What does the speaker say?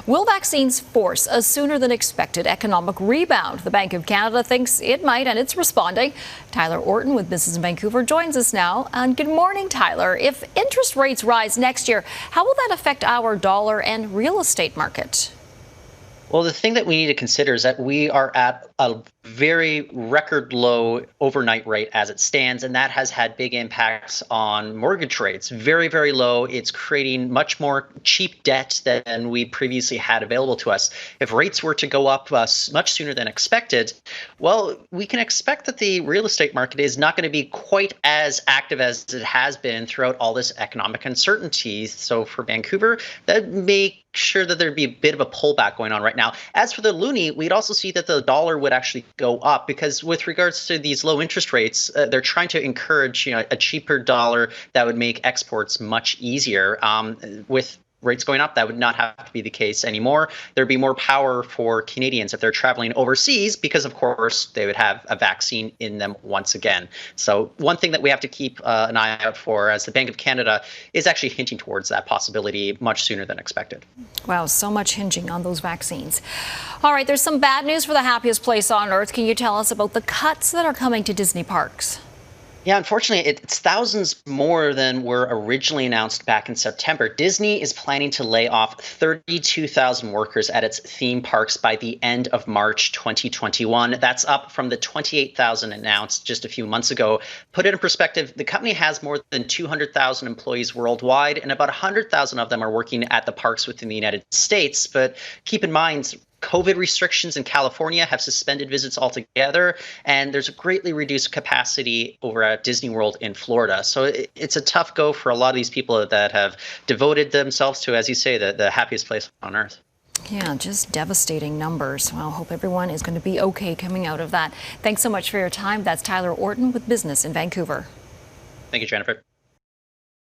Will vaccines force a sooner than expected economic rebound? The Bank of Canada thinks it might, and it's responding. Tyler Orton with Business in Vancouver joins us now. And good morning, Tyler. If interest rates rise next year, how will that affect our dollar and real estate market? Well, the thing that we need to consider is that we are at a very record low overnight rate as it stands, and that has had big impacts on mortgage rates. Very, very low. It's creating much more cheap debt than we previously had available to us. If rates were to go up much sooner than expected, well, we can expect that the real estate market is not going to be quite as active as it has been throughout all this economic uncertainty. So for Vancouver, that may sure that there'd be a bit of a pullback going on right now. As for the loonie, we'd also see that the dollar would actually go up because with regards to these low interest rates, they're trying to encourage a cheaper dollar that would make exports much easier. With rates going up, that would not have to be the case anymore. There'd be more power for Canadians if they're traveling overseas because, of course, they would have a vaccine in them once again. So one thing that we have to keep an eye out for as the Bank of Canada is actually hinting towards that possibility much sooner than expected. Wow, so much hinging on those vaccines. All right, there's some bad news for the happiest place on earth. Can you tell us about the cuts that are coming to Disney parks? Yeah, unfortunately, it's thousands more than were originally announced back in September. Disney is planning to lay off 32,000 workers at its theme parks by the end of March 2021. That's up from the 28,000 announced just a few months ago. Put it in perspective, the company has more than 200,000 employees worldwide, and about 100,000 of them are working at the parks within the United States. But keep in mind, COVID restrictions in California have suspended visits altogether, and there's a greatly reduced capacity over at Disney World in Florida. So it's a tough go for a lot of these people that have devoted themselves to, as you say, the happiest place on earth. Yeah, just devastating numbers. Well, I hope everyone is going to be okay coming out of that. Thanks so much for your time. That's Tyler Orton with Business in Vancouver. Thank you, Jennifer.